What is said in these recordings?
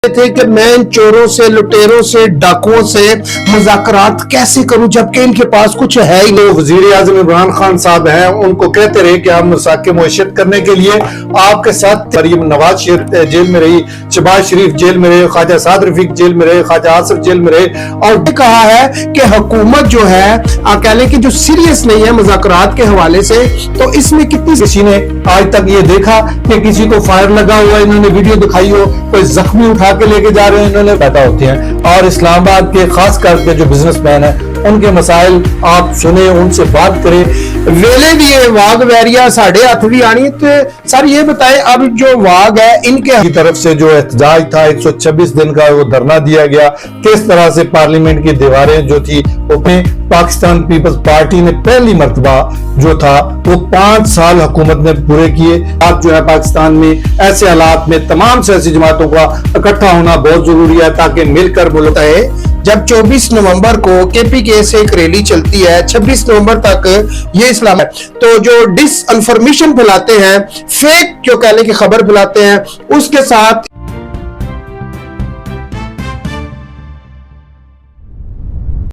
थे कि मैं इन चोरों से, लुटेरों से, डाकुओं से मुज़ाकरात कैसे करूं जबकि इनके पास कुछ है ही नहीं। वज़ीर आज़म इमरान खान साहब हैं, उनको कहते रहे कि हम मुसाके मुआशरत करने के लिए आपके साथ। मरीम नवाज जेल में रही, शहबाज शरीफ जेल में रहे, ख्वाजा साद रफीक जेल में रहे, ख्वाजा आसिफ जेल में रहे। और कहा है कि हुकूमत जो है कह लें कि जो सीरियस नहीं है मुज़ाकरात के हवाले से, तो इसमें किसी ने आज तक ये देखा कि किसी को फायर लगा हुआ, इन्होंने वीडियो दिखाई हो, कोई जख्मी उठा के लेके जा रहे हैं, इन्होंने पैदा होती हैं। और इस्लामाबाद के खास करके जो बिजनेसमैन है उनके मसाइल आप सुने, उनसे बात करें। वेले भी है वाग वैरिया साढ़े हथ भी आनी। तो सर ये बताएं, अब जो वाग है इनके की तरफ से जो एहतजाज था 126 दिन का, वो धरना दिया गया। किस तरह से पार्लियामेंट की दीवारें जो थी उसमें पाकिस्तान पीपल्स पार्टी ने पहली मर्तबा जो था वो 5 साल हुकूमत ने पूरे किए। अब जो है पाकिस्तान में ऐसे हालात में तमाम सियासी जमातों का इकट्ठा होना बहुत जरूरी है ताकि मिलकर मुल्क है। जब 24 नवंबर को KPK से एक रैली चलती है, 26 नवंबर तक ये इस्लाम है, तो जो डिसइंफॉर्मेशन फैलाते हैं, फेक जो कहने की खबर फैलाते हैं, उसके साथ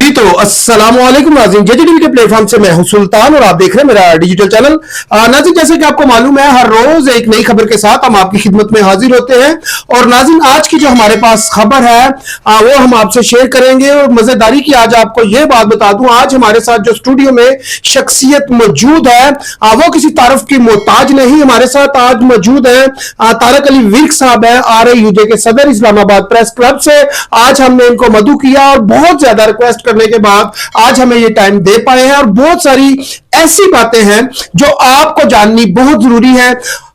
तो अस्सलामुअलैकुम नाज़रीन, JJTV के प्लेटफॉर्म से मैं हूं सुल्तान और आप देख रहे हैं मेरा डिजिटल चैनल। नाज़रीन, जैसे कि आपको मालूम है, हर रोज एक नई खबर के साथ हम आपकी खिदमत में हाजिर होते हैं। और नाज़रीन, आज की जो हमारे पास खबर है वो हम आपसे शेयर करेंगे। और मजेदारी की आज आपको यह बात बता दूं, आज हमारे साथ जो स्टूडियो में शख्सियत मौजूद है वो किसी तारफ की मोहताज नहीं। हमारे साथ आज मौजूद है तारक अली विर्क साहब है, RAUJ के सदर इस्लामाबाद प्रेस क्लब से। आज हमने इनको मदू किया और बहुत ज्यादा रिक्वेस्ट करने के बाद आज हमें ये टाइम दे पाए हैं। और बहुत सारी ऐसी बातें हैं जो आपको जाननी बहुत जरूरी है,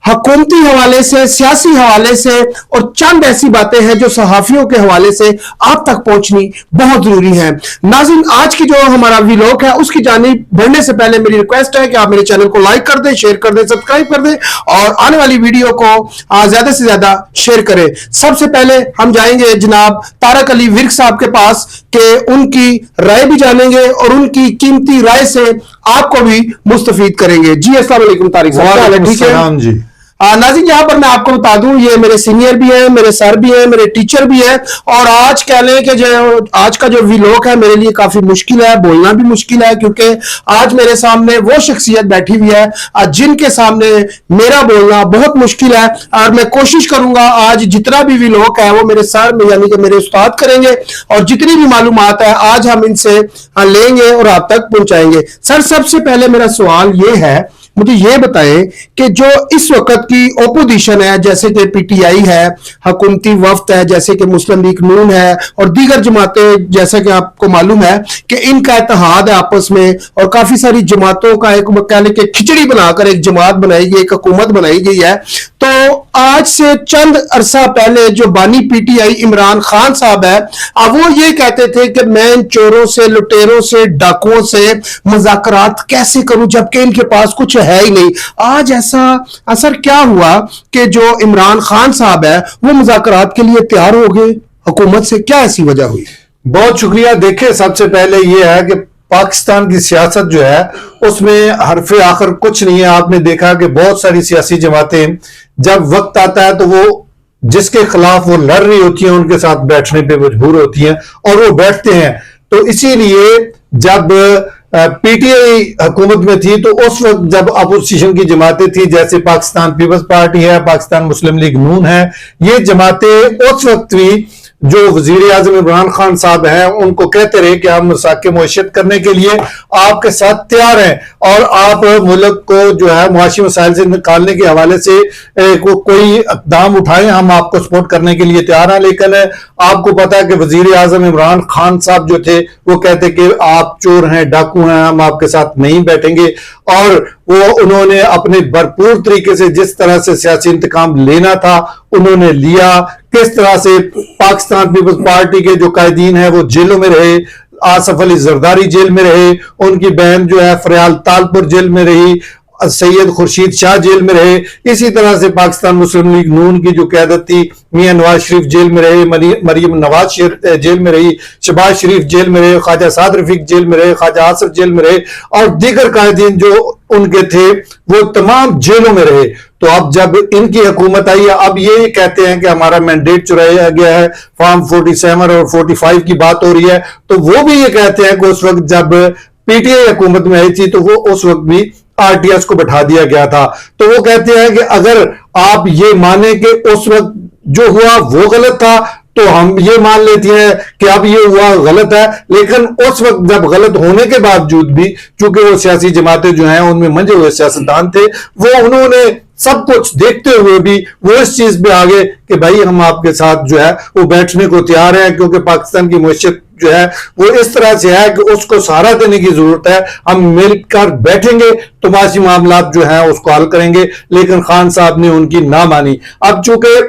हुकूमती हवाले से, सियासी हवाले से, और चंद ऐसी बातें हैं जो सहाफियों के हवाले से आप तक पहुंचनी बहुत जरूरी है। नाज़रीन, आज की जो हमारा व्लॉग है उसकी जानिब बढ़ने से पहले मेरी रिक्वेस्ट है कि आप मेरे चैनल को लाइक कर दें, शेयर कर दें, सब्सक्राइब कर दें और आने वाली वीडियो को ज्यादा से ज्यादा शेयर करें। सबसे पहले हम जाएंगे जनाब तारक अली विर्क साहब के पास कि उनकी राय भी जानेंगे और उनकी कीमती राय से आपको भी मुस्तफीद करेंगे। जी अस्सलाम वालेकुम तारिक साहब। ठीक है जी। नाज़रीन, यहाँ पर मैं आपको बता दूं, ये मेरे सीनियर भी हैं, मेरे सर भी हैं, मेरे टीचर भी हैं। और आज कह लें कि जो आज का जो व्लॉग है मेरे लिए काफी मुश्किल है, बोलना भी मुश्किल है, क्योंकि आज मेरे सामने वो शख्सियत बैठी हुई है जिनके सामने मेरा बोलना बहुत मुश्किल है। और मैं कोशिश करूंगा आज जितना भी व्लॉग है वो मेरे सर में यानी कि मेरे उस्ताद करेंगे और जितनी भी मालूमात है आज हम इनसे लेंगे और आप तक पहुंचाएंगे। सर, सबसे पहले मेरा सवाल ये है, मुझे ये बताएं कि जो इस वक्त की ओपोजिशन है, जैसे कि PTI है, हुकूमती वफ्द है जैसे कि मुस्लिम लीग नून है और दीगर जमातें, जैसा कि आपको मालूम है कि इनका इत्तेहाद है आपस में और काफी सारी जमातों का एक कहने के खिचड़ी बनाकर एक जमात बनाई गई, एक हुकूमत बनाई गई है। तो आज से चंद अरसा पहले जो बानी PTI इमरान खान साहब है वो ये कहते थे कि मैं इन चोरों से, लुटेरों से, डाकुओं से मुज़ाकरात कैसे करूं जबकि इनके पास कुछ है ही नहीं। आज ऐसा असर क्या हुआ कि जो इमरान खान साहब है वो मुज़ाकरात के लिए तैयार हो गए हुकूमत से? क्या ऐसी वजह हुई? बहुत शुक्रिया। देखिए, सबसे पहले ये है कि पाकिस्तान की सियासत जो है उसमें हरफे आखिर कुछ नहीं है। आपने देखा कि बहुत सारी सियासी जमातें जब वक्त आता है तो वो जिसके खिलाफ वो लड़ रही होती हैं उनके साथ बैठने पे मजबूर होती हैं और वो बैठते हैं। तो इसीलिए जब PTI हुकूमत में थी तो उस वक्त जब अपोजिशन की जमातें थी, जैसे पाकिस्तान पीपल्स पार्टी है, पाकिस्तान मुस्लिम लीग नून है, ये जमातें उस वक्त भी जो वज़ीर आज़म इमरान खान साहब हैं उनको कहते रहे कि हम मुसाके मुआशरत करने के लिए आपके साथ तैयार हैं और आप मुल्क को जो है मुआशी मसाइल से निकालने के हवाले से कोई इक़दाम उठाएं, हम आपको सपोर्ट करने के लिए तैयार हैं। लेकिन आपको पता है कि वज़ीर आज़म इमरान खान साहब जो थे वो कहते कि आप चोर हैं, डाकू हैं, हम आपके साथ नहीं बैठेंगे। और वो उन्होंने अपने भरपूर तरीके से जिस तरह से सियासी इंतकाम लेना था उन्होंने लिया। किस तरह से पाकिस्तान पीपल्स पार्टी के जो कायदीन है वो जेलों में रहे, आसफ अली जरदारी जेल में रहे, उनकी बहन जो है फरियाल तालपुर जेल में रही, सैयद खुर्शीद शाह जेल में रहे। इसी तरह से पाकिस्तान मुस्लिम लीग नून की जो क़यादत थी, मियां नवाज शरीफ जेल में रहे, मरीम नवाज जेल में रही, शहबाज शरीफ जेल में रहे, ख्वाजा साद रफीक जेल में रहे, ख्वाजा आसिफ जेल में रहे और दीगर कायदीन जो उनके थे वो तमाम जेलों में रहे। तो अब जब इनकी हुकूमत आई है, अब ये कहते हैं कि हमारा मैंडेट चुराया गया है, फॉर्म 47 और 45 की बात हो रही है। तो वो भी ये कहते हैं कि उस वक्त जब पीटीआई हुकूमत में आई थी तो वो उस वक्त भी आरटीएस को बैठा दिया गया था। तो वो कहते हैं कि अगर आप ये माने कि उस वक्त जो हुआ वो गलत था, तो हम ये मान लेते हैं कि अब ये हुआ गलत है, लेकिन उस वक्त जब गलत होने के बावजूद भी, चूंकि वो सियासी जमातें जो हैं उनमें मंजे हुए सियासतदान थे, वो उन्होंने सब कुछ देखते हुए भी वो इस चीज पे आ गए कि भाई हम आपके साथ जो है वो बैठने को तैयार हैं, क्योंकि पाकिस्तान की मुआशरत जो है वो इस तरह से है कि उसको सहारा देने की जरूरत है, हम मिलकर बैठेंगे तो माशी मामलात जो है उसको हल करेंगे। लेकिन खान साहब ने उनकी ना मानी। अब चूंकि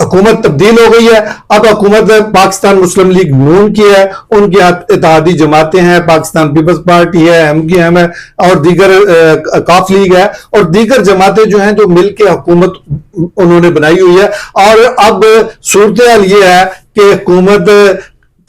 हुकूमत तब्दील हो गई है, अब हुकूमत पाकिस्तान मुस्लिम लीग नून की है, उनकी इत्तेहादी जमातें हैं, पाकिस्तान पीपल्स पार्टी है, एमक्यूएम है और दीगर काफ लीग है और दीगर जमातें जो हैं जो मिलकर हुकूमत उन्होंने बनाई हुई है। और अब सूरत हाल ये है कि हुकूमत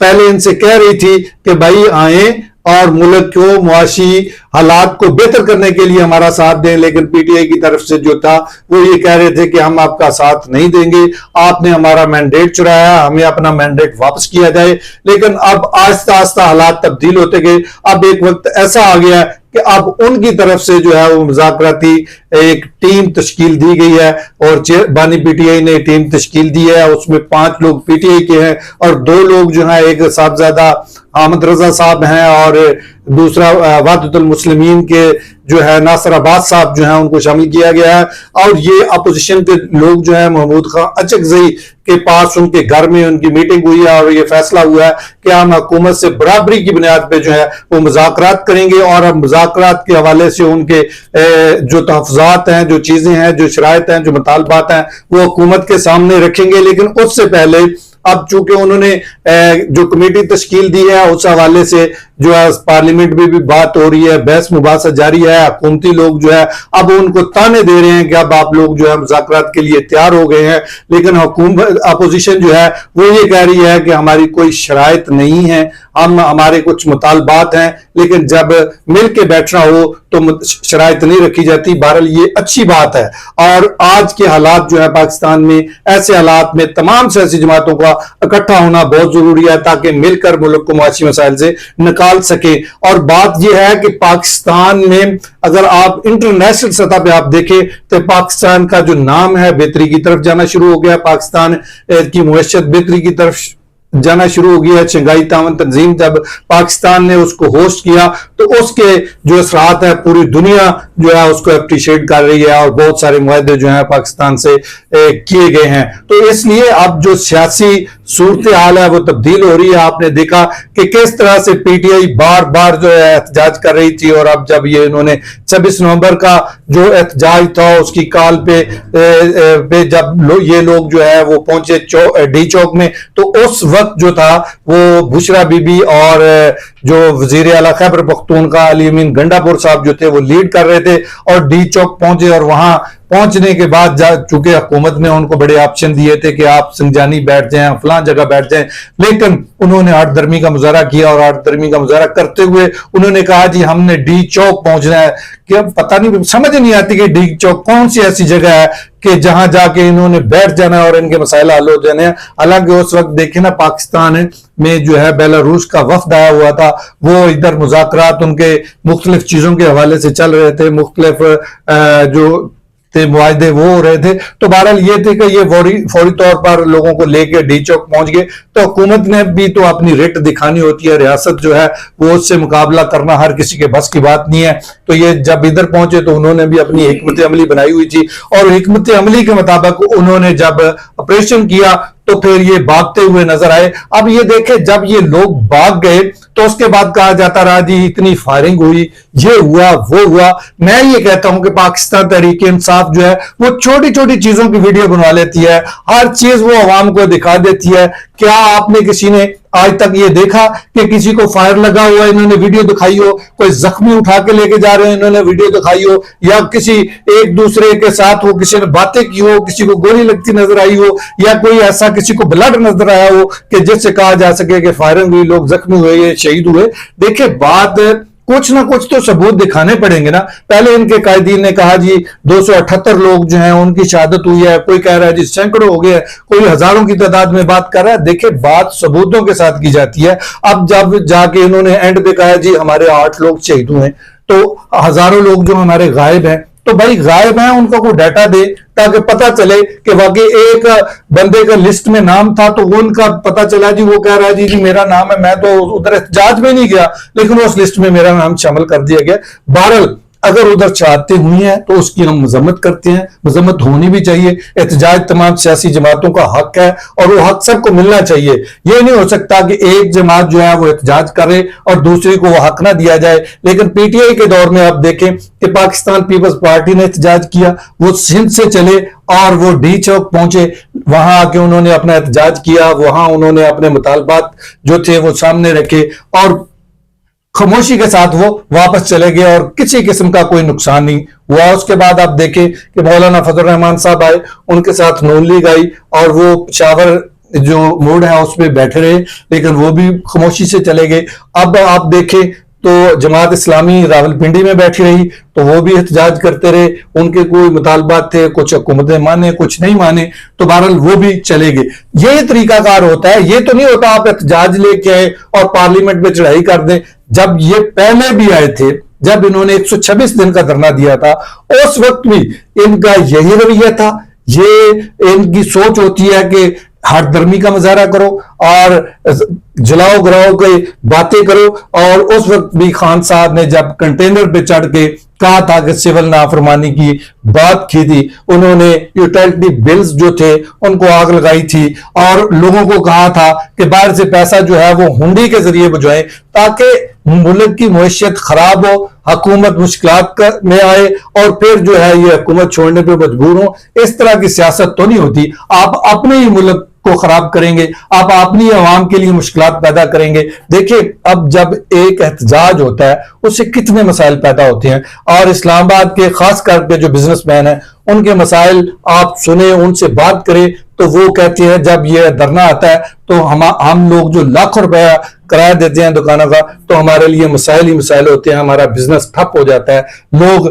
पहले इनसे कह रही थी कि भाई आए और मुल्क को मुआशी हालात को बेहतर करने के लिए हमारा साथ दें, लेकिन पीटीआई की तरफ से जो था वो ये कह रहे थे कि हम आपका साथ नहीं देंगे, आपने हमारा मैंडेट चुराया, हमें अपना मैंडेट वापस किया जाए। लेकिन अब आहिस्ता आहिस्ता हालात तब्दील होते गए। अब एक वक्त ऐसा आ गया कि अब उनकी तरफ से जो है वो मुज़ाकराती एक टीम तश्कील दी गई है और बानी पीटीआई ने टीम तश्कील दी है। उसमें 5 लोग पीटीआई के हैं और 2 लोग जो है, एक साहबजादा अहमद रजा साहब हैं और दूसरा वादतुल मुस्लिमीन के जो है नासिर अब्बास साहब जो है उनको शामिल किया गया है। और ये अपोजिशन के लोग जो है महमूद खान अचकजई के पास उनके घर में उनकी मीटिंग हुई है और ये फैसला हुआ है कि हम हुकूमत से बराबरी की बुनियाद पे जो है वो मुज़ाकरात करेंगे और अब मुज़ाकरात के हवाले से उनके जो तहफ़्फ़ुज़ात हैं, जो चीजें हैं, जो शराइत हैं, जो मुतालबात हैं, वो हुकूमत के सामने रखेंगे। लेकिन उससे पहले अब चूंकि उन्होंने जो कमेटी तश्कील दी है उस हवाले से जो है पार्लियामेंट में भी बात हो रही है, बहस मुबासा जारी है। हुकूमती लोग जो है अब उनको ताने दे रहे हैं कि अब आप लोग जो है मुज़ाकरात के लिए तैयार हो गए हैं, लेकिन हुकूमत अपोजिशन जो है वो ये कह रही है कि हमारी कोई शराइत नहीं है, हमारे कुछ मुतालबात हैं, लेकिन जब मिल के बैठना हो तो शराइत नहीं रखी जाती। बहरहाल ये अच्छी बात है और आज के हालात जो है पाकिस्तान में, ऐसे हालात में तमाम सियासी जमातों का इकट्ठा होना बहुत जरूरी है ताकि मिलकर मुल्क को मुआशी मसाइल से निकाल सके। और बात यह है कि पाकिस्तान में अगर आप इंटरनेशनल सतह पे आप देखें तो पाकिस्तान का जो नाम है बेहतरी की तरफ जाना शुरू हो गया, पाकिस्तान की मुआशरत बेहतरी की तरफ जाना शुरू हो गया। शंघाई ताउन तंजीम जब पाकिस्तान ने उसको होस्ट किया तो उसके जो असरात है पूरी दुनिया जो है उसको अप्रिशिएट कर रही है और बहुत सारे मुआहदे जो है पाकिस्तान से किए गए हैं। तो इसलिए अब जो सियासी सूरत हाल है वो तब्दील हो रही है। आपने देखा कि किस तरह से पीटीआई बार बार जो है एहतजाज कर रही थी और अब जब ये इन्होंने 26 नवंबर का जो एहतजाज था उसकी कॉल पे जब ये लोग जो है वो पहुंचे डी चौक में, तो उस वक्त जो था वो बुशरा बीबी और जो वजीर आला खैबर पख्तूनख्वा अली अमीन गंडापुर साहब जो थे वो लीड कर रहे थे और डी चौक पहुंचे और वहां पहुंचने के बाद चूंकि हुकूमत ने उनको बड़े ऑप्शन दिए थे कि आप संजानी बैठ जाएं, फलां जगह बैठ जाएं, लेकिन उन्होंने आठ दरमी का मुजाहरा किया और आठ दरमी का मुजाहरा करते हुए उन्होंने कहा जी हमने डी चौक पहुंचना है। कि पता नहीं, समझ नहीं आती कि डी चौक कौन सी ऐसी जगह है कि जहां जाके इन्होंने बैठ जाना और इनके मसाइल हल हो जाने हैं। हालांकि उस वक्त देखे ना पाकिस्तान में जो है बेलारूस का वफ्द आया हुआ था, वो इधर मुज़ाकरात उनके मुख्तलिफ चीजों के हवाले से चल रहे थे, मुख्तलिफ जो मुआहदे वो हो रहे थे। तो बहरहाल ये थे कि ये फौरी तौर पर लोगों को लेके डी चौक पहुंच गए। तो हुकूमत ने भी तो अपनी रिट दिखानी होती है, रियासत जो है वो उससे मुकाबला करना हर किसी के बस की बात नहीं है। तो ये जब इधर पहुंचे तो उन्होंने भी अपनी हिकमत अमली बनाई हुई थी और हिकमत अमली के मुताबिक उन्होंने जब ऑपरेशन किया तो फिर ये भागते हुए नजर आए। अब ये देखे जब ये लोग भाग गए तो उसके बाद कहा जाता रहा जी इतनी फायरिंग हुई, ये हुआ वो हुआ। मैं ये कहता हूं कि पाकिस्तान तहरीक इंसाफ जो है वो छोटी छोटी चीजों की वीडियो बनवा लेती है, हर चीज वो अवाम को दिखा देती है। क्या आपने किसी ने आज तक ये देखा कि किसी को फायर लगा हुआ इन्होंने वीडियो दिखाई हो, कोई जख्मी उठा के लेके जा रहे हैं इन्होंने वीडियो दिखाई हो, या किसी एक दूसरे के साथ वो किसी ने बातें की हो, किसी को गोली लगती नजर आई हो, या कोई ऐसा किसी को ब्लड नजर आया हो कि जिससे कहा जा सके कि फायरिंग हुई, लोग जख्मी हुए, शहीद हुए। देखिए बात कुछ ना कुछ तो सबूत दिखाने पड़ेंगे ना। पहले इनके कायदीन ने कहा जी 278 लोग जो हैं उनकी शहादत हुई है, कोई कह रहा है जी सैकड़ों हो गए, कोई हजारों की तादाद में बात कर रहा है। देखिए, बात सबूतों के साथ की जाती है। अब जब जाके इन्होंने एंड पे कहा जी हमारे 8 लोग शहीद हुए, तो हजारों लोग जो हमारे गायब हैं, तो भाई गायब हैं उनका कोई डाटा दे ताकि पता चले कि वाकई एक बंदे का लिस्ट में नाम था, तो वो उनका पता चला जी वो कह रहा है जी मेरा नाम है, मैं तो उधर एहतजाज में नहीं गया लेकिन उस लिस्ट में मेरा नाम शामिल कर दिया गया। बहरहाल अगर उधर शहादतें हुई हैं तो उसकी हम मजम्मत करते हैं, मजम्मत होनी भी चाहिए। एहतजाज तमाम सियासी जमातों का हक है और वो हक सबको मिलना चाहिए। ये नहीं हो सकता कि एक जमात जो है वो एहतजाज करे और दूसरी को वो हक ना दिया जाए। लेकिन पीटीआई के दौर में आप देखें कि पाकिस्तान पीपल्स पार्टी ने एहतजाज किया, वो सिंध से चले और वो डी चौक पहुंचे, वहां आके उन्होंने अपना एहतजाज किया, वहां उन्होंने अपने मुतालबात जो थे वो सामने रखे और खामोशी के साथ वो वापस चले गए और किसी किस्म का कोई नुकसान नहीं हुआ। उसके बाद आप देखें कि मौलाना फजल रहमान साहब आए, उनके साथ नून लीग आई और वो पेशावर जो मोड़ है उस पर बैठे रहे, लेकिन वो भी खामोशी से चले गए। अब आप देखें तो जमात इस्लामी रावलपिंडी में बैठी रही, तो वो भी एहतजाज करते रहे, उनके कोई मुतालबात थे, कुछ हुकूमतें माने कुछ नहीं माने, तो बहरहाल वो भी चले गए। ये तरीकाकार होता है, ये तो नहीं होता आप एहतजाज लेके आए और पार्लियामेंट में चढ़ाई कर दें। जब ये पहले भी आए थे, जब इन्होंने 126 दिन का धरना दिया था, उस वक्त भी इनका यही रवैया था। ये इनकी सोच होती है कि हरदर्मी का मुजाहरा करो और जलाओ गिराओ की बातें करो। और उस वक्त भी खान साहब ने जब कंटेनर पे चढ़ के कहा था कि सिविल नाफरमानी की बात की थी, उन्होंने यूटिलिटी बिल्स जो थे उनको आग लगाई थी और लोगों को कहा था कि बाहर से पैसा जो है वो हुंडी के जरिए भिजवाएं ताकि मुल्क की मैशियत खराब हो, हुकूमत मुश्किलात में आए और फिर जो है ये हुकूमत छोड़ने पे मजबूर हो। इस तरह की सियासत तो नहीं होती। आप अपने ही मुल्क को खराब करेंगे, आप अपनी आवाम के लिए मुश्किलात पैदा करेंगे। देखिए, अब जब एक एहतजाज होता है उससे कितने मसाइल पैदा होते हैं और इस्लामाबाद के खास करके जो बिजनेसमैन हैं उनके मसाइल आप सुने, उनसे बात करें तो वो कहते हैं जब ये धरना आता है तो हम लोग जो लाखों रुपया किराया देते हैं दुकानों का, तो हमारे लिए मसाइल ही मसाइल होते हैं, हमारा बिजनेस ठप हो जाता है, लोग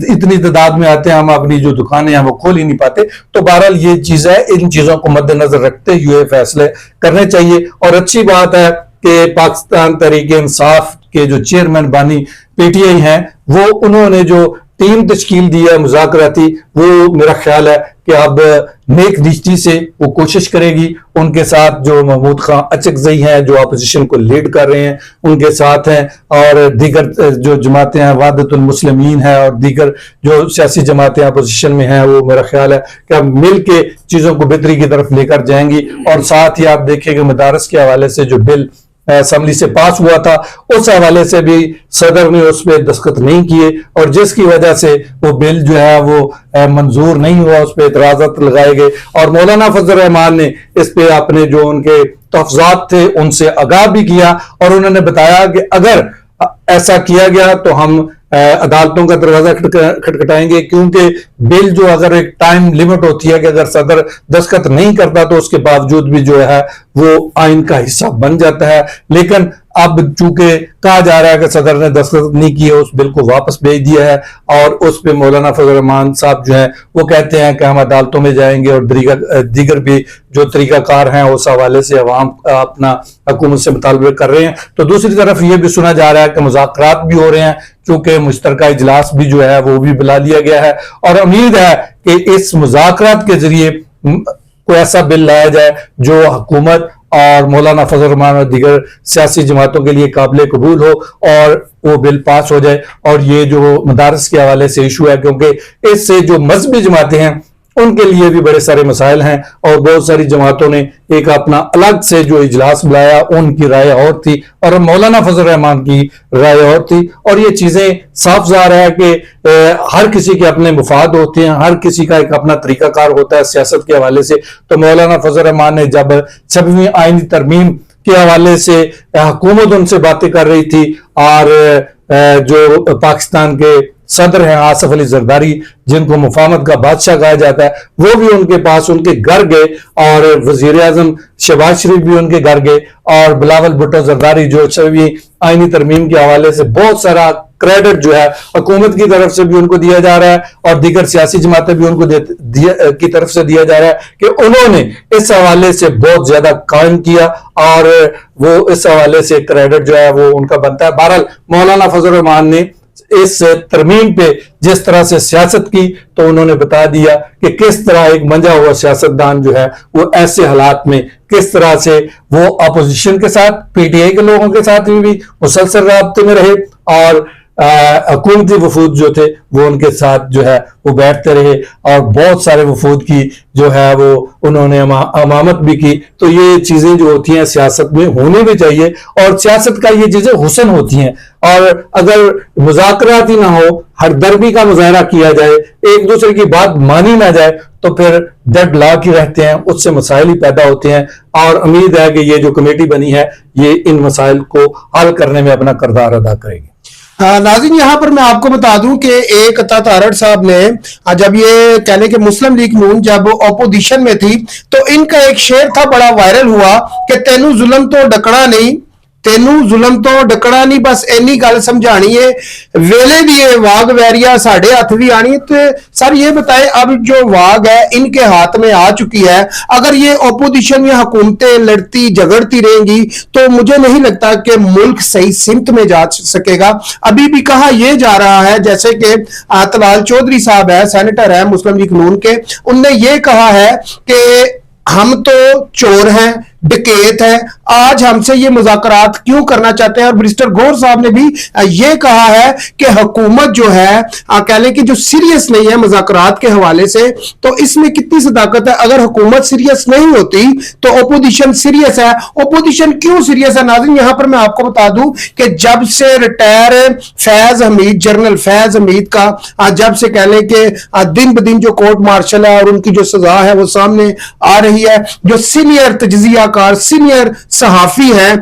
इतनी तादाद में आते हैं, हम अपनी जो दुकानें हैं वो खोल ही नहीं पाते। तो बहरहाल ये चीज है, इन चीजों को मद्देनजर रखते हुए फैसले करने चाहिए। और अच्छी बात है कि पाकिस्तान तहरीक इंसाफ के जो चेयरमैन बानी पीटीआई हैं, वो उन्होंने जो टीम तश्कील दी है मुज़ाकराती, वो मेरा ख्याल है कि अब नेक दृष्टि से वो कोशिश करेगी। उनके साथ जो महमूद खां अचकज़ई हैं जो अपोजिशन को लीड कर रहे हैं उनके साथ हैं, और दीगर जो जमातें हैं वादतुल मुस्लिमीन है और दीगर जो सियासी जमातें अपोजिशन में हैं, वो मेरा ख्याल है कि अब मिल के चीज़ों को बेहतरी की तरफ लेकर जाएंगी। और साथ ही आप देखेंगे मदारस के हवाले से जो बिल असेंबली से पास हुआ था, उस हवाले से भी सदर ने उस पर दस्तखत नहीं किए और जिसकी वजह से वो बिल जो है वो मंजूर नहीं हुआ, उस पर एतराज़ात लगाए गए। और मौलाना फजल रहमान ने इस पे अपने जो उनके तहफ़्ज़ात थे उनसे आगाह भी किया और उन्होंने बताया कि अगर ऐसा किया गया तो हम अदालतों का दरवाजा खटखटाएंगे, क्योंकि बिल जो अगर एक टाइम लिमिट होती है कि अगर सदर दस्तखत नहीं करता तो उसके बावजूद भी जो है वो आइन का हिस्सा बन जाता है। लेकिन अब चूंकि कहा जा रहा है कि सदर ने दस्तखत नहीं किए, उस बिल को वापस भेज दिया है और उस पे मौलाना फजल रहमान साहब जो है वो कहते हैं कि हम अदालतों में जाएंगे और दीगर भी जो तरीकाकार हैं उस हवाले से अवाम अपना हुकूमत से मुतालबे कर रहे हैं। तो दूसरी तरफ ये भी सुना जा रहा है कि मुज़ाकरात भी हो रहे हैं, चूंकि मुश्तरका इजलास भी जो है वो भी बुला लिया गया है और उम्मीद है कि इस मुज़ाकरात के जरिए कोई ऐसा बिल लाया जाए जो हुकूमत और मौलाना फजल रहमान और दीगर सियासी जमातों के लिए काबिल कबूल हो और वो बिल पास हो जाए। और ये जो मदारस के हवाले से इशू है, क्योंकि इससे जो मजहबी जमातें हैं उनके लिए भी बड़े सारे मसाइल हैं और बहुत सारी जमातों ने एक अपना अलग से जो इजलास बुलाया, उनकी राय और थी और मौलाना फजल रहमान की राय और थी। और ये चीजें साफ ज़ाहिर है कि हर किसी के अपने मुफाद होते हैं, हर किसी का एक अपना तरीकाकार होता है सियासत के हवाले से। तो मौलाना फजल रहमान ने जब 6वीं आईनी तरमीम के हवाले से हुकूमत उनसे बातें कर रही थी और जो पाकिस्तान के सदर हैं आसिफ अली जरदारी, जिनको मुफाहमत का बादशाह कहा जाता है, वो भी उनके पास उनके घर गए और वजीर आजम शहबाज शरीफ भी उनके घर गए और बिलावल भुट्टो जरदारी जो छवी आईनी तरमीम के हवाले से बहुत सारा क्रेडिट जो है हुकूमत की तरफ से भी उनको दिया जा रहा है और दीगर सियासी जमातें भी उनको की तरफ से दिया जा रहा है कि उन्होंने इस हवाले से बहुत ज्यादा काम किया और वो इस हवाले से क्रेडिट जो है वो उनका बनता है। बहरहाल मौलाना फजल रहमान ने इस तरमीम पे जिस तरह से सियासत की तो उन्होंने बता दिया कि किस तरह एक मंजा हुआ सियासतदान जो है वो ऐसे हालात में किस तरह से वो अपोजिशन के साथ पीटीआई के लोगों के साथ भी मुसलसल राब्ते में रहे और हुकूमती वफूद जो थे वो उनके साथ जो है वो बैठते रहे और बहुत सारे वफूद की जो है वो उन्होंने अमामत भी की। तो ये चीजें जो होती हैं सियासत में होनी भी चाहिए और सियासत का ये चीजें हुस्न होती हैं। और अगर मुज़ाकरात ही ना हो, हरदर्मी का मुजाहरा किया जाए, एक दूसरे की बात मानी ना जाए तो फिर डेड लॉक ही रहते हैं, उससे मसाइल ही पैदा होते हैं। और उम्मीद है कि ये जो कमेटी बनी है ये इन मसाइल को हल करने में अपना किरदार अदा करेगी। नाज़रीन, यहाँ पर मैं आपको बता दूं कि एक अता तारड़ साहब ने जब ये कहने के मुस्लिम लीग नून जब ऑपोजिशन में थी तो इनका एक शेर था, बड़ा वायरल हुआ कि तेनू जुल्म तो डकड़ा नहीं, तेनू जुल्म तो डकड़ा नहीं, बस इन्नी गल समझानी है, वेले दिए वाग वैरिया साढ़े हथ भी आनी है। तो सर ये बताएं, अब जो वाग है इनके हाथ में आ चुकी है, अगर ये ऑपोजिशन या हुकूमतें लड़ती झगड़ती रहेंगी तो मुझे नहीं लगता कि मुल्क सही सिमत में जा सकेगा। अभी भी कहा यह जा रहा है, जैसे कि तलाल चौधरी साहब है, सेनेटर है मुस्लिम लीग नून के, उनने ये कहा है कि हम तो चोर हैं, डकैत है, आज हमसे ये मुज़ाकरात क्यों करना चाहते हैं। और मिनिस्टर गौर साहब ने भी ये कहा है कि हुकूमत जो है कह लें कि जो सीरियस नहीं है मुज़ाकरात के हवाले से, तो इसमें कितनी सदाकत है। अगर हुकूमत सीरियस नहीं होती तो ओपोजिशन सीरियस है। ओपोजिशन क्यों सीरियस है नाज़रीन, यहां पर मैं आपको बता दूं कि जब से रिटायर फैज हमीद, जनरल फैज हमीद का जब से कह लें कि दिन ब दिन जो कोर्ट मार्शल है और उनकी जो सजा है वो सामने आ रही है, जो सीनियर तजजिया सीनियर सहाफी है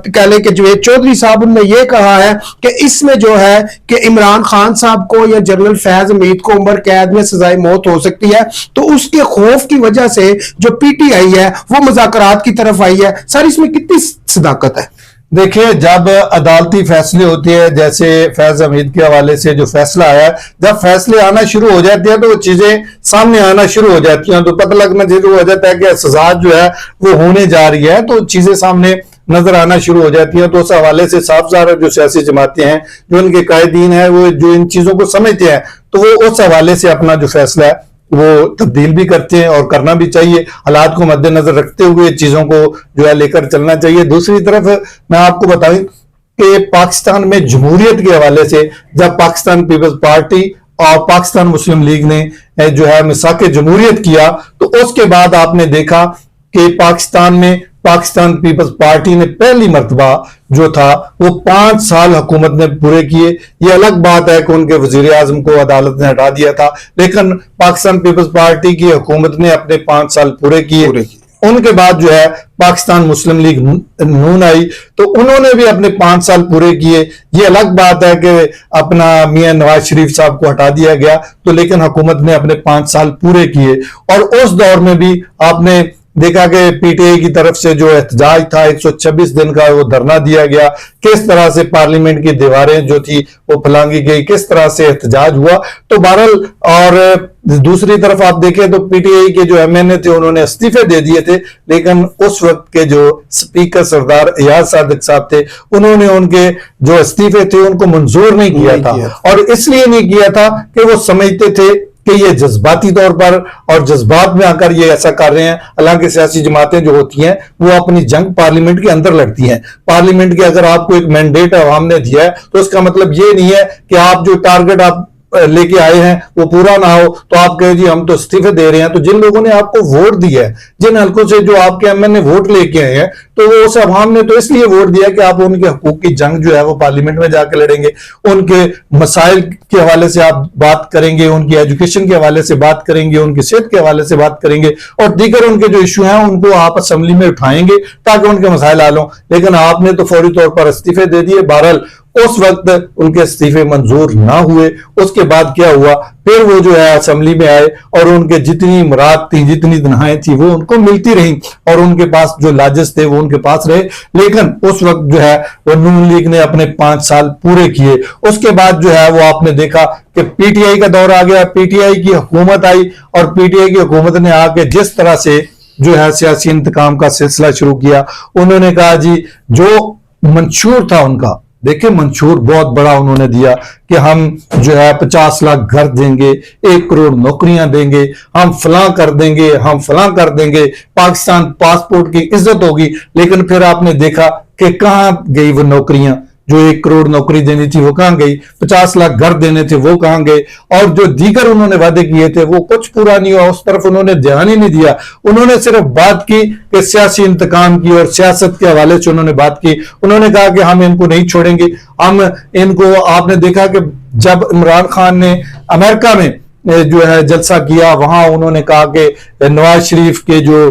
कह लें कि जवेद चौधरी साहब, उन्होंने ये कहा है कि इसमें जो है कि इमरान खान साहब को या जनरल फैज हमीद को उम्र कैद में सजाए मौत हो सकती है। तो उसके खौफ की वजह से जो पीटीआई है वो मुज़ाकरात की तरफ आई है। सर इसमें कितनी सदाकत है? देखिए, जब अदालती फैसले होते हैं, जैसे फैज हमीद के हवाले से जो फैसला आया, जब फैसले आना शुरू हो जाते हैं तो वो चीजें सामने आना शुरू हो जाती हैं, तो पता लगना शुरू हो जाता है कि सजा जो है वो होने जा रही है, तो चीजें सामने नजर आना शुरू हो जाती हैं। तो उस हवाले से साफ ज़ाहिर जो सियासी जमातें हैं, जो उनके कायदीन हैं, वो जो इन चीजों को समझते हैं तो वो उस हवाले से अपना जो फैसला है वो तब्दील भी करते हैं और करना भी चाहिए। हालात को मद्देनजर रखते हुए चीजों को जो है लेकर चलना चाहिए। दूसरी तरफ मैं आपको बताऊं कि पाकिस्तान में जमहूरियत के हवाले से जब पाकिस्तान पीपल्स पार्टी और पाकिस्तान मुस्लिम लीग ने जो है मिसाक जमहूरियत किया तो उसके बाद आपने देखा कि पाकिस्तान में पाकिस्तान पीपल्स पार्टी ने पहली मर्तबा जो था वो 5 साल हुकूमत ने पूरे किए। ये अलग बात है कि उनके वजीर आजम को अदालत ने हटा दिया था, लेकिन पाकिस्तान पीपल्स पार्टी की हुकूमत ने अपने 5 साल पूरे किए। उनके बाद जो है पाकिस्तान मुस्लिम लीग नून आई तो उन्होंने भी अपने 5 साल पूरे किए। ये अलग बात है कि अपना मियां नवाज शरीफ साहब को हटा दिया गया, तो लेकिन हुकूमत ने अपने 5 साल पूरे किए। और उस दौर में भी आपने देखा कि पीटीआई की तरफ से जो एहतजाज था 126 दिन का वो धरना दिया गया, किस तरह से पार्लियामेंट की दीवारें जो थी वो फलांगी गई, किस तरह से एहतजाज हुआ। तो बहरहाल, और दूसरी तरफ आप देखें तो पीटीआई के जो एमएनए थे उन्होंने इस्तीफे दे दिए थे, लेकिन उस वक्त के जो स्पीकर सरदार एयाज सादिक साहब थे उन्होंने उनके जो इस्तीफे थे उनको मंजूर नहीं किया था। और इसलिए नहीं किया था कि वो समझते थे कि ये जज्बाती तौर पर और जज्बात में आकर ये ऐसा कर रहे हैं। हालांकि सियासी जमातें जो होती हैं वो अपनी जंग पार्लियामेंट के अंदर लड़ती हैं। पार्लियामेंट के अगर आपको एक मैंडेट अवाम ने दिया है तो उसका मतलब ये नहीं है कि आप जो टारगेट आप लेके आए हैं वो पूरा ना हो तो आप कहें जी हम तो इस्तीफे दे रहे हैं। तो जिन लोगों ने आपको वोट दिया है, जिन हल्कों से जो आपके एमएनए वोट लेके आए हैं, तो वो उस अवाम ने तो इसलिए वोट दिया कि आप उनके हकूक की जंग जो है वो पार्लियामेंट में जाकर लड़ेंगे, उनके मसाइल के हवाले से आप बात करेंगे, उनकी एजुकेशन के हवाले से बात करेंगे, उनकी सेहत के हवाले से बात करेंगे और दीगर उनके जो इशू हैं उनको आप असेंबली में उठाएंगे ताकि उनके मसाइल हल हों। लेकिन आपने तो फौरी तौर पर इस्तीफे दे दिए। बहरहाल उस वक्त उनके इस्तीफे मंजूर ना हुए। उसके बाद क्या हुआ, फिर वो जो है असेंबली में आए और उनके जितनी मुराद थी, जितनी तनख्वाहें थी वो उनको मिलती रही और उनके पास जो लाजस थे वो उनके पास रहे। लेकिन उस वक्त जो है वो नून लीग ने अपने 5 साल पूरे किए। उसके बाद जो है वो आपने देखा कि पीटीआई का दौर आ गया, पीटीआई की हुकूमत आई और पीटीआई की हुकूमत ने आके जिस तरह से जो है सियासी इंतकाम का सिलसिला शुरू किया, उन्होंने कहा जी जो मंशूर था उनका, देखिए मंशूर बहुत बड़ा उन्होंने दिया कि हम जो है 50 लाख घर देंगे, 1 करोड़ नौकरियां देंगे, हम फलां कर देंगे, हम फलां कर देंगे, पाकिस्तान पासपोर्ट की इज्जत होगी। लेकिन फिर आपने देखा कि कहां गई वो नौकरियां, जो 1 करोड़ नौकरी देनी थी वो कहां गई, 50 लाख घर देने थे वो कहां गए, और जो दीगर उन्होंने वादे किए थे वो कुछ पूरा नहीं हुआ, उस तरफ उन्होंने ध्यान ही नहीं दिया। उन्होंने सिर्फ बात की कि सियासी इंतकाम की और सियासत के हवाले से उन्होंने बात की। उन्होंने कहा कि हम इनको नहीं छोड़ेंगे, हम इनको, आपने देखा कि जब इमरान खान ने अमेरिका में जो है जलसा किया, वहां उन्होंने कहा कि नवाज शरीफ के जो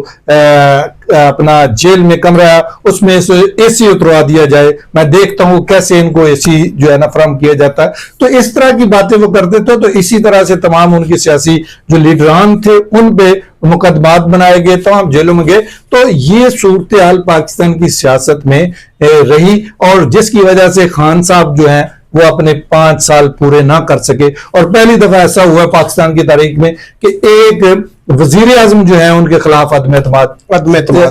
अपना जेल में कमरा है उसमें एसी उतरवा दिया जाए, मैं देखता हूं कैसे इनको एसी जो है ना फराहम किया जाता है। तो इस तरह की बातें वो करते थे। तो इसी तरह से तमाम उनकी सियासी जो लीडरान थे उन पे मुकदमात बनाए गए, तमाम जेलों में गए। तो ये सूरत हाल पाकिस्तान की सियासत में रही और जिसकी वजह से खान साहब जो है वो अपने 5 साल पूरे ना कर सके। और पहली दफा ऐसा हुआ पाकिस्तान की तारीख में कि एक वजीर आजम जो है उनके खिलाफ अदम एतमाद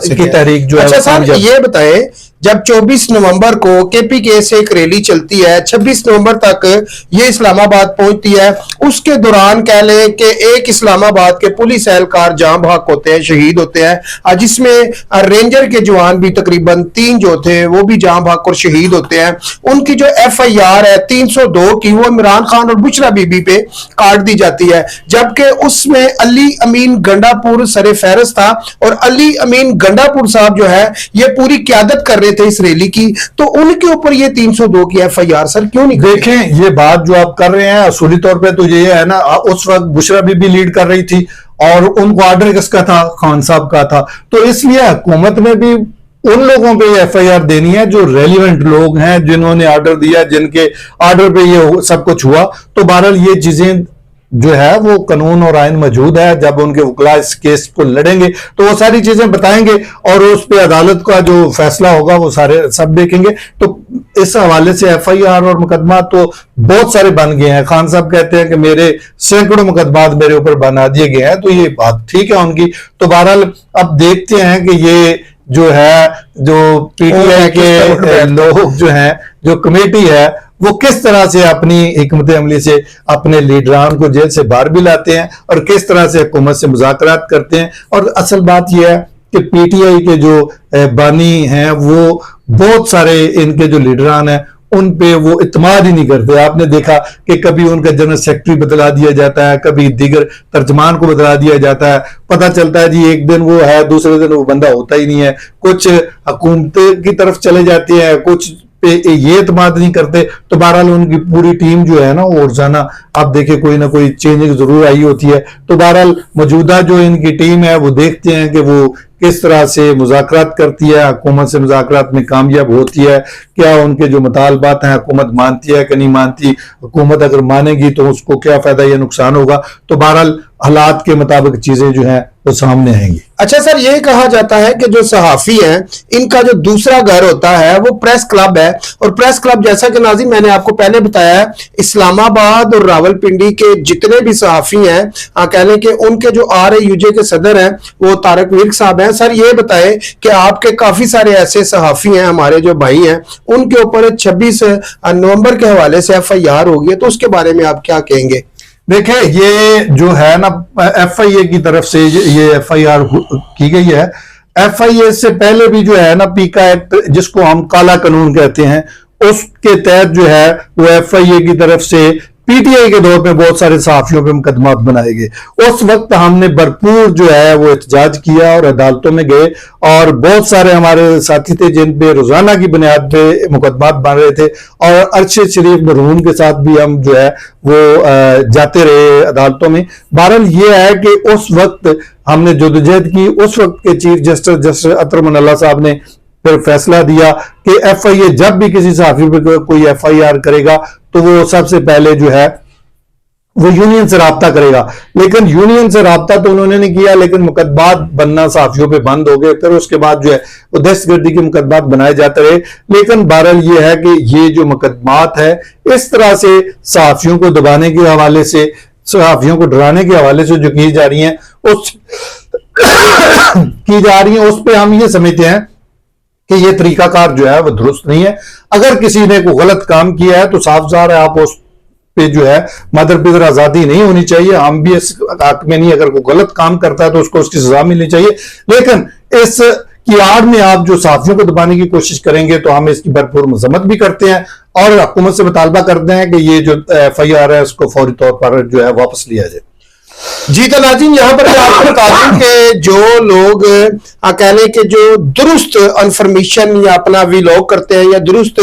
की तहरीक जो है। अच्छा सर ये बताएं, जब 24 नवंबर को केपीके से एक रैली चलती है, 26 नवंबर तक ये इस्लामाबाद पहुंचती है, उसके दौरान कह लें कि एक इस्लामाबाद के पुलिस एहलकार जान बहक होते हैं, शहीद होते हैं, जिसमें रेंजर के जवान भी तकरीबन 3 जो थे वो भी जान बहक और शहीद होते हैं। उनकी जो FIR है 302 की, वो इमरान खान और बुशरा बीबी पे काट दी जाती है, जबकि उसमें अली अमीन गंडापुर सरे फहरिस्त था और अली अमीन गंडापुर साहब जो है ये पूरी क्यादत कर थे इस रैली की। तो उनके ऊपर ये 302 की FIR सर क्यों नहीं? देखें, ये बात जो आप कर रहे हैं असूली तौर पे तो ये है ना, उस वक्त बुशरा बीबी लीड कर रही थी और उनको ऑर्डर किसका था, खान साहब का था। तो इसलिए हुकूमत में भी उन लोगों पे FIR देनी है जो रेलिवेंट लोग हैं, जिन्होंने ऑर्डर दिया, जिनके ऑर्डर पे ये सब कुछ हुआ। तो बहरहाल ये चीजें जो है वो कानून और आइन मौजूद है। जब उनके वकील इस केस को लड़ेंगे तो वो सारी चीजें बताएंगे और उस पे अदालत का जो फैसला होगा वो सारे सब देखेंगे। तो इस हवाले से FIR और मुकदमा तो बहुत सारे बन गए हैं। खान साहब कहते हैं कि मेरे सैकड़ों मुकदमा मेरे ऊपर बना दिए गए हैं, तो ये बात ठीक है उनकी। तो बहरहाल अब देखते हैं कि ये जो है जो PTI के लोग जो हैं, जो कमेटी है, वो किस तरह से अपनी हिकमत अमली से अपने लीडरान को जेल से बाहर भी लाते हैं और किस तरह से हुकूमत से मुज़ाकरात करते हैं। और असल बात यह है कि PTI के जो बानी हैं वो बहुत सारे इनके जो लीडरान हैं उन पे वो इत्मीनान ही नहीं करते। आपने देखा कि कभी उनका जनरल सेक्रेटरी बदला दिया जाता है, कभी दीगर तर्जमान को बदला दिया जाता है। पता चलता है जी एक दिन वो है, दूसरे दिन वो बंदा होता ही नहीं है। कुछ हुकूमत की तरफ चले जाते हैं, कुछ पे ये इत्मीनान नहीं करते। तो बहरहाल उनकी पूरी टीम जो है ना वो रोजाना आप देखिए कोई ना कोई चेंजिंग जरूर आई होती है। तो बहरहाल मौजूदा जो इनकी टीम है वो देखते हैं कि वो किस तरह से मुज़ाकरात करती है, हुकूमत से मुज़ाकरात में कामयाब होती है, क्या उनके जो मुतालबात हैं हुकूमत मानती है कि नहीं मानती, हुकूमत अगर मानेगी तो उसको क्या फायदा या नुकसान होगा। तो बहरहाल हालात के मुताबिक चीजें जो हैं वो सामने आएंगी। अच्छा सर, ये कहा जाता है कि जो सहाफी हैं इनका जो दूसरा घर होता है वो प्रेस क्लब है, और प्रेस क्लब जैसा कि नाज़रीन मैंने आपको पहले बताया है, इस्लामाबाद और रावलपिंडी के जितने भी सहाफी हैं कह लें कि उनके जो RAUJ के सदर हैं वो तारक विर्क साहब हैं। सर ये बताएं कि आपके काफी सारे ऐसे सहाफी हैं, हमारे जो भाई हैं, उनके ऊपर 26 नवंबर के हवाले से FIR होगी, तो उसके बारे में आप क्या कहेंगे? देखें, ये जो है ना FIA की तरफ से ये FIR की गई है। FIA से पहले भी जो है ना पीका एक्ट, जिसको हम काला कानून कहते हैं, उसके तहत जो है वो FIA की तरफ से PTI के दौर में बहुत सारे सहाफियों पे मुकदमा बनाए गए। उस वक्त हमने भरपूर जो है वो एहतजाज किया और अदालतों में गए, और बहुत सारे हमारे साथी थे जिन पे रोजाना की बुनियाद पे मुकदमा बन रहे थे, और अरशद शरीफ मरहूम के साथ भी हम जो है वो जाते रहे अदालतों में। बहरहाल ये है कि उस वक्त हमने जदोजहद की, उस वक्त के चीफ जस्टिस अतर मन अल्लाह साहब ने फिर फैसला दिया कि FIA जब भी किसी सहाफी पे कोई FIR करेगा तो वो सबसे पहले जो है वो यूनियन से राब्ता करेगा। लेकिन यूनियन से राब्ता तो उन्होंने नहीं किया, लेकिन मुकदमात बनना सहाफियों पे बंद हो गए। फिर उसके बाद जो है वो दहशतगर्दी के मुकदमात बनाए जाते रहे। लेकिन बहरहाल ये है कि ये जो मुकदमात है इस तरह से सहाफियों को दबाने के हवाले से, सहाफियों को डराने के हवाले से जो की जा रही हैं उस उस पर हम ये समझते हैं कि ये तरीकाकार जो है वो दुरुस्त नहीं है। अगर किसी ने कोई गलत काम किया है तो साफ ज़ाहिर है आप उस पे जो है मदर पिदर आजादी नहीं होनी चाहिए। हम भी इस हक में नहीं, अगर कोई गलत काम करता है तो उसको उसकी सजा मिलनी चाहिए। लेकिन इस की आड़ में आप जो साथियों को दबाने की कोशिश करेंगे तो हम इसकी भरपूर मजम्मत भी करते हैं और हुकूमत से मुतालबा करते हैं कि ये जो FIR है उसको फौरी तौर पर जो है वापस लिया जाए। जी तो नाज़रीन, यहाँ पर मैं आपको बता दूं कि जो लोग कह लें कि जो दुरुस्त इन्फॉर्मेशन या अपना व्लॉग करते हैं या दुरुस्त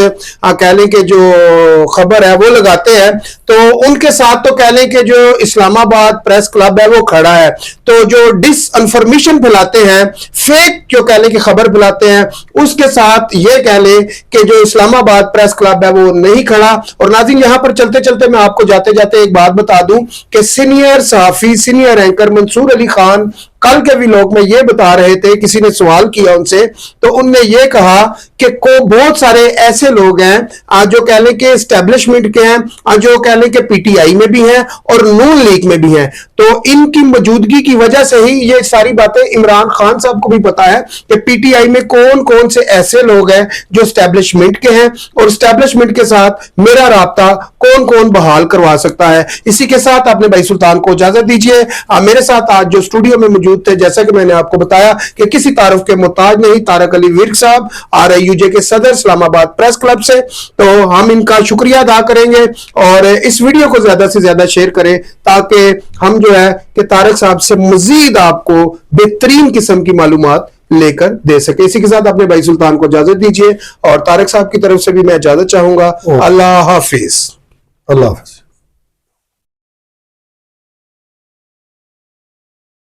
कह लें कि जो खबर है वो लगाते हैं, तो उनके साथ तो कह लें कि जो इस्लामाबाद प्रेस क्लब है वो खड़ा है। तो जो डिस इन्फॉर्मेशन फैलाते हैं, फेक जो कह लें कि खबर फैलाते हैं, उसके साथ ये कह लें कि जो इस्लामाबाद प्रेस क्लब है वो नहीं खड़ा। और नाज़रीन, यहाँ पर चलते चलते मैं आपको जाते जाते एक बात बता दूं कि सीनियर सहाफी, सीनियर एंकर मंसूर अली खान कल के व्लॉग में ये बता रहे थे, किसी ने सवाल किया उनसे, तो उनने ये कहा कि बहुत सारे ऐसे लोग हैं जो कह लें कि एस्टेब्लिशमेंट के हैं, जो कह लें कि PTI में भी हैं और नून लीग में भी हैं। तो इनकी मौजूदगी की वजह से ही ये सारी बातें इमरान खान साहब को भी पता है कि PTI में कौन कौन से ऐसे लोग हैं जो एस्टेब्लिशमेंट के हैं और एस्टेब्लिशमेंट के साथ मेरा राब्ता कौन कौन बहाल करवा सकता है। इसी के साथ अपने भाई सुल्तान को इजाजत दीजिए। मेरे साथ आज जो स्टूडियो में मौजूद थे, जैसा कि मैंने आपको बताया कि किसी तारुफ के मोहताज नहीं, तारक अली विर्क साहब RIUJ के सदर इस्लामाबाद प्रेस क्लब से, तो हम इनका शुक्रिया अदा करेंगे और इस वीडियो को ज्यादा से ज्यादा शेयर करें ताकि हम जो है कि तारक साहब से मजीद आपको बेहतरीन किस्म की मालूमात लेकर दे सके। इसी के साथ अपने भाई सुल्तान को इजाजत दीजिए और तारक साहब की तरफ से भी मैं इजाजत चाहूंगा। अल्लाह हाफिज। अल्लाह हाफिज।